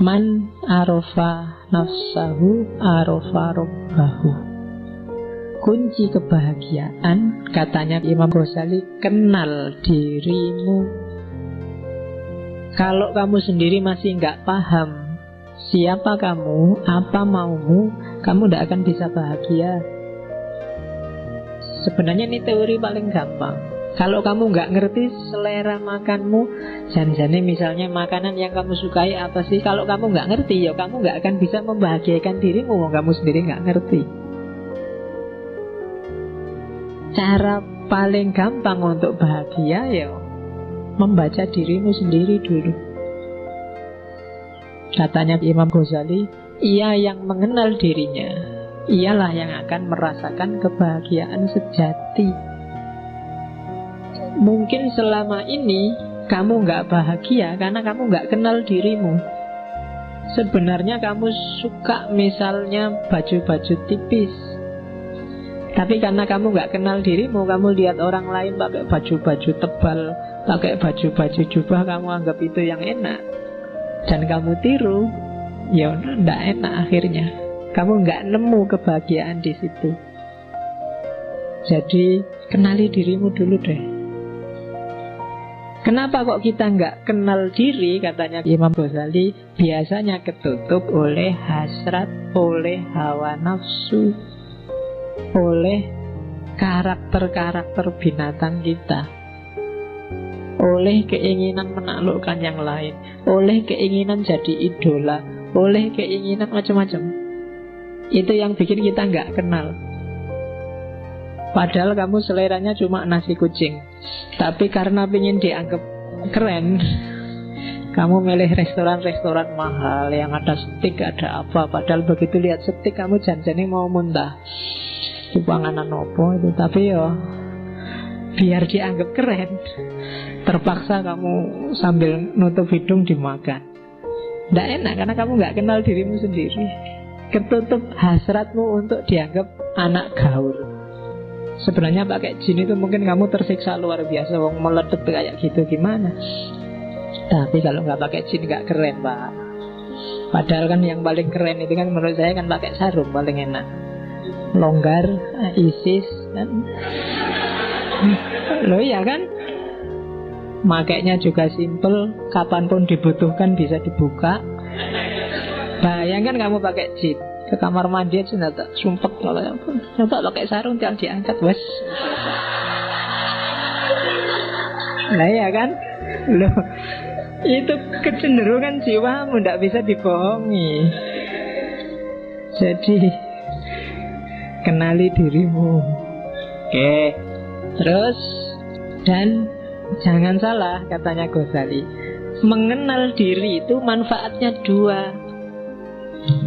Man arofa nafsahu arofa robbahu. Kunci kebahagiaan, katanya Imam Ghazali, kenal dirimu. Kalau kamu sendiri masih nggak paham siapa kamu, apa maumu, kamu tidak akan bisa bahagia. Sebenarnya ini teori paling gampang. Kalau kamu nggak ngerti selera makanmu, jangan-jangan misalnya makanan yang kamu sukai apa sih, kalau kamu nggak ngerti, ya kamu nggak akan bisa membahagiakan dirimu. Kamu sendiri nggak ngerti. Cara paling gampang untuk bahagia ya membaca dirimu sendiri dulu. Katanya Imam Ghazali, ia yang mengenal dirinya, ialah yang akan merasakan kebahagiaan sejati. Mungkin selama ini kamu nggak bahagia karena kamu nggak kenal dirimu. Sebenarnya kamu suka misalnya baju-baju tipis, tapi karena kamu nggak kenal dirimu, kamu lihat orang lain pakai baju-baju tebal, pakai baju-baju jubah, kamu anggap itu yang enak, dan kamu tiru, ya nggak enak akhirnya. Kamu nggak nemu kebahagiaan di situ. Jadi kenali dirimu dulu deh. Kenapa kok kita nggak kenal diri, katanya Imam Ghazali, biasanya ketutup oleh hasrat, oleh hawa nafsu, oleh karakter-karakter binatang kita, oleh keinginan menaklukkan yang lain, oleh keinginan jadi idola, oleh keinginan macam-macam. Itu yang bikin kita nggak kenal. Padahal kamu seleranya cuma nasi kucing, tapi karena ingin dianggap keren, kamu milih restoran-restoran mahal yang ada steak, ada apa. Padahal begitu lihat steak kamu janjane mau muntah. Itu panganan opo itu. Tapi yo biar dianggap keren, terpaksa kamu sambil nutup hidung dimakan. Nggak enak karena kamu nggak kenal dirimu sendiri. Ketutup hasratmu untuk dianggap anak gaul. Sebenarnya pakai jin itu mungkin kamu tersiksa luar biasa, wong meletup kayak gitu gimana. Tapi kalau nggak pakai jin nggak keren, Pak. Padahal kan yang paling keren itu kan menurut saya kan pakai sarung paling enak. Longgar, ISIS kan. Loh ya kan. Makainya juga simple, kapanpun dibutuhkan bisa dibuka. Bayangkan kamu pakai jin ke kamar mandi aja tak sumpek, coba pakai sarung jangan diangkat wes. Nah ya kan, loh itu kecenderungan jiwamu, tidak bisa dibohongi. Jadi kenali dirimu. Oke. Terus, dan jangan salah katanya Ghazali, mengenal diri itu manfaatnya dua.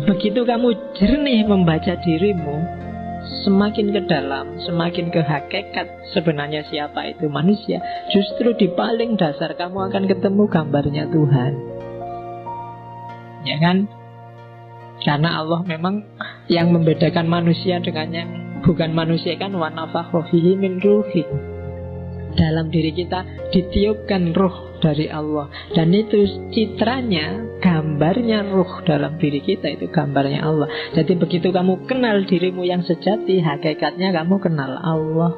Begitu kamu jernih membaca dirimu, semakin ke dalam, semakin ke hakikat sebenarnya siapa itu manusia, justru di paling dasar kamu akan ketemu gambarnya Tuhan. Ya kan? Karena Allah memang yang membedakan manusia dengan yang bukan manusia kan wa nafakha fihi min ruhi. Dalam diri kita ditiupkan ruh dari Allah, dan itu citranya, gambarnya ruh dalam diri kita, itu gambarnya Allah. Jadi begitu kamu kenal dirimu yang sejati, hakikatnya kamu kenal Allah.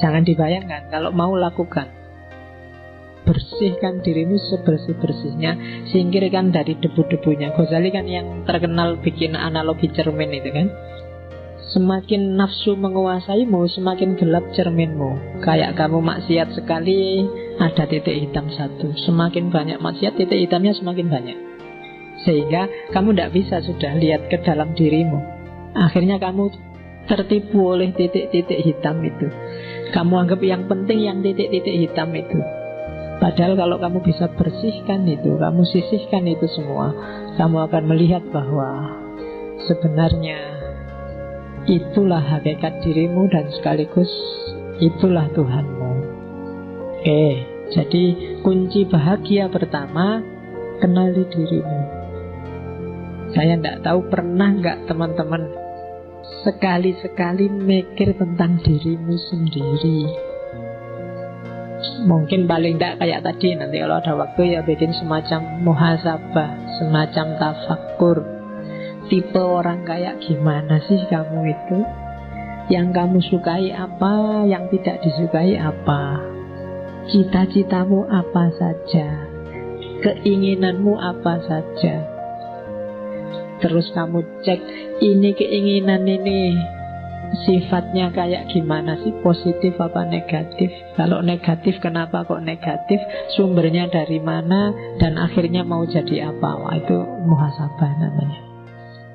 Jangan dibayangkan, kalau mau lakukan, bersihkan dirimu sebersih-bersihnya, singkirkan dari debu-debunya. Ghazali kan yang terkenal bikin analogi cermin itu kan. Semakin nafsu menguasaimu, semakin gelap cerminmu. Kayak kamu maksiat sekali, ada titik hitam satu. Semakin banyak maksiat, titik hitamnya semakin banyak. Sehingga kamu tidak bisa sudah lihat ke dalam dirimu. Akhirnya kamu tertipu oleh titik-titik hitam itu. Kamu anggap yang penting yang titik-titik hitam itu. Padahal kalau kamu bisa bersihkan itu, kamu sisihkan itu semua, kamu akan melihat bahwa sebenarnya itulah hakikat dirimu dan sekaligus itulah Tuhanmu. Oke, jadi kunci bahagia pertama, kenali dirimu. Saya tidak tahu pernah nggak teman-teman sekali-sekali mikir tentang dirimu sendiri. Mungkin paling tidak kayak tadi, nanti kalau ada waktu ya bikin semacam muhasabah, semacam tafakkur. Tipe orang kayak gimana sih kamu itu? Yang kamu sukai apa, yang tidak disukai apa? Cita-citamu apa saja? Keinginanmu apa saja? Terus kamu cek, ini keinginan ini sifatnya kayak gimana sih? Positif apa negatif? Kalau negatif, kenapa kok negatif? Sumbernya dari mana? Dan akhirnya mau jadi apa? Wah, itu muhasabah namanya.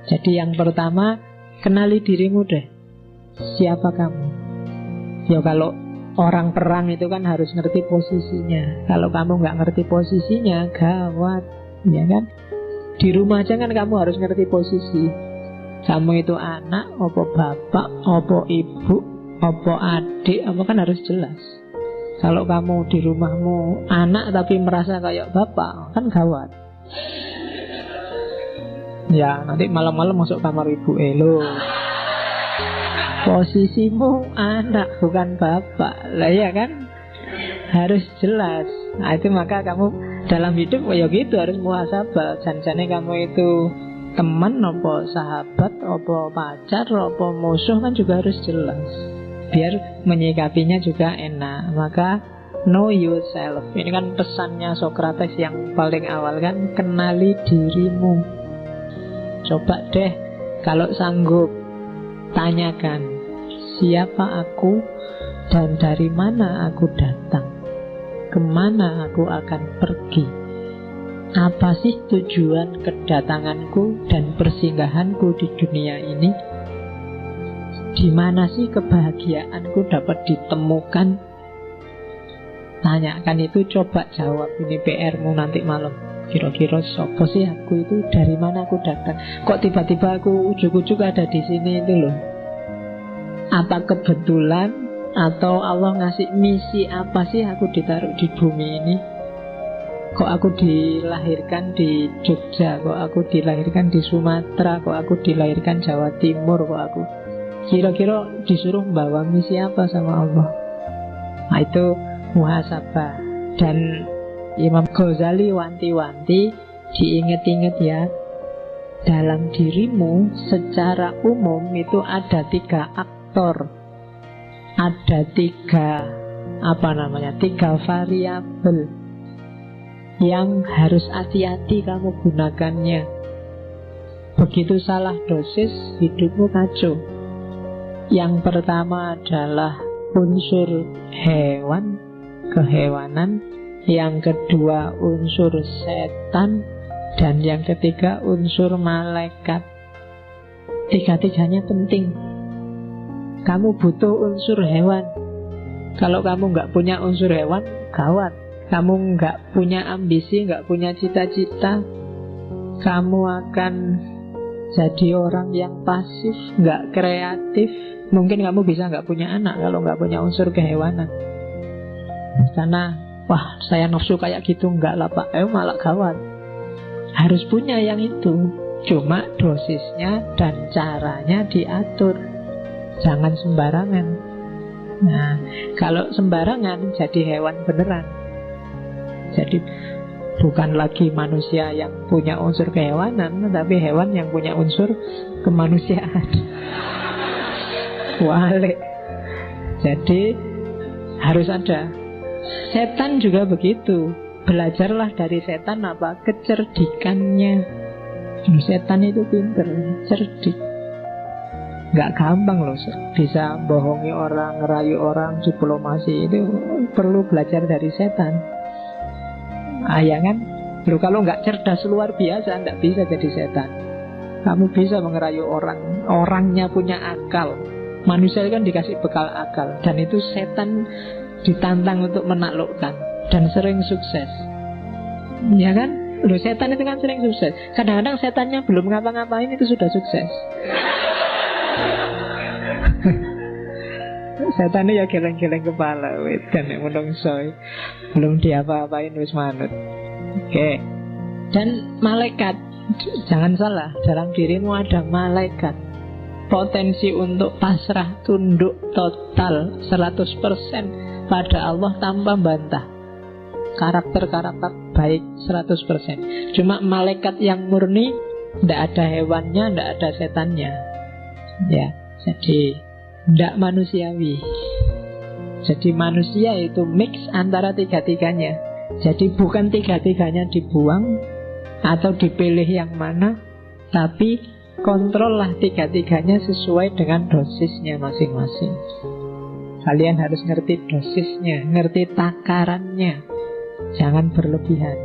Jadi yang pertama, kenali dirimu deh. Siapa kamu? Ya kalau orang perang itu kan harus ngerti posisinya. Kalau kamu nggak ngerti posisinya, gawat, ya kan? Di rumah aja kan kamu harus ngerti posisi. Kamu itu anak, opo bapak, opo ibu, opo adik, apa kan harus jelas. Kalau kamu di rumahmu anak tapi merasa kayak bapak, kan gawat. Ya, nanti malam-malam masuk kamar ibu, lo posisimu anak bukan bapak. Lah ya kan? Harus jelas. Nah, itu maka kamu dalam hidup ya gitu harus muhasabah. Jangan-jangan kamu itu teman, apa sahabat, apa pacar, apa musuh kan juga harus jelas. Biar menyikapinya juga enak. Maka know yourself. Ini kan pesannya Socrates yang paling awal kan, kenali dirimu. Coba deh kalau sanggup, tanyakan, siapa aku dan dari mana aku datang? Kemana aku akan pergi? Apa sih tujuan kedatanganku dan persinggahanku di dunia ini? Di mana sih kebahagiaanku dapat ditemukan? Tanyakan itu, coba jawab. Ini PR-mu nanti malam. Kira-kira siapa sih aku itu? Dari mana aku datang? Kok tiba-tiba aku ujuk-ujuk ada di sini itu loh? Apa kebetulan atau Allah ngasih misi apa sih aku ditaruh di bumi ini? Kok aku dilahirkan di Jogja? Kok aku dilahirkan di Sumatera? Kok aku dilahirkan Jawa Timur? Kok aku kira-kira disuruh membawa misi apa sama Allah? Nah, itu muhasabah. Dan Imam Ghazali wanti-wanti, diinget-inget ya, dalam dirimu secara umum itu ada 3 aktor, ada 3 variabel yang harus hati-hati kamu gunakannya. Begitu salah dosis, hidupmu kacau. Yang pertama adalah unsur hewan, kehewanan. Yang kedua unsur setan. Dan yang ketiga unsur malaikat. 3-tiganya penting. Kamu butuh unsur hewan. Kalau kamu nggak punya unsur hewan, gawat. Kamu nggak punya ambisi, nggak punya cita-cita, kamu akan jadi orang yang pasif, nggak kreatif. Mungkin kamu bisa nggak punya anak kalau nggak punya unsur kehewanan. Karena wah, saya nafsu kayak gitu, enggak lah Pak, malah gawat. Harus punya yang itu. Cuma dosisnya dan caranya diatur. Jangan sembarangan. Nah, kalau sembarangan jadi hewan beneran. Jadi bukan lagi manusia yang punya unsur kehewanan, tapi hewan yang punya unsur kemanusiaan. Walik. Jadi harus ada. Setan juga begitu. Belajarlah dari setan apa? Kecerdikannya. Setan itu pinter, cerdik. Gak gampang loh bisa bohongi orang, ngerayu orang, diplomasi. Itu perlu belajar dari setan. Ya kan? Loh, kalau nggak cerdas luar biasa, nggak bisa jadi setan. Kamu bisa mengerayu orang, orangnya punya akal. Manusia kan dikasih bekal akal. Dan itu setan ditantang untuk menaklukkan. Dan sering sukses. Ya kan? Loh, setan itu kan sering sukses. Kadang-kadang setannya belum ngapa-ngapain itu sudah sukses. Setan ya geleng-geleng kepala, dan menungsoy belum diapa-apain wis manut. Oke. Dan malaikat, jangan salah, dalam dirimu ada malaikat. Potensi untuk pasrah, tunduk total 100% pada Allah tanpa bantah. Karakter-karakter baik 100%. Cuma malaikat yang murni, tidak ada hewannya, tidak ada setannya. Ya, jadi tidak manusiawi. Jadi manusia itu mix antara tiga-tiganya. Jadi bukan tiga-tiganya dibuang atau dipilih yang mana, tapi kontrollah tiga-tiganya sesuai dengan dosisnya masing-masing. Kalian harus ngerti dosisnya, ngerti takarannya. Jangan berlebihan.